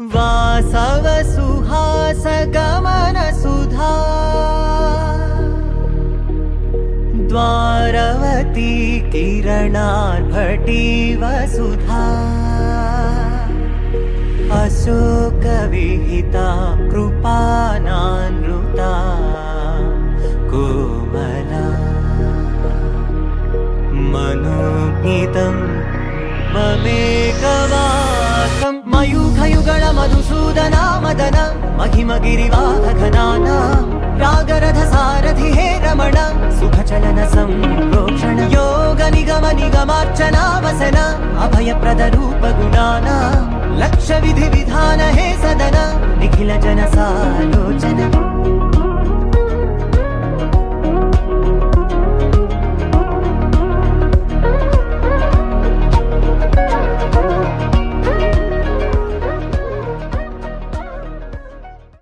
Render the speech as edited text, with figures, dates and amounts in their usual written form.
वासव सुहास गमन सुधा द्वारवती किरणार्भटी वसुधा अशोक विहिता कृपानानृता कोमला मनोज्ञितं ममेकवाकं मयूखयुगल मधुसूदना मदन महिमगिरिवाहघनाना रागरथ सारथि हे रमण सुखचलन संप्रोक्षण योग निगम निगमार्चना वसन अभयप्रद रूप गुणाना लक्ष्य विधि विधान हे सदन निखिल जन सालो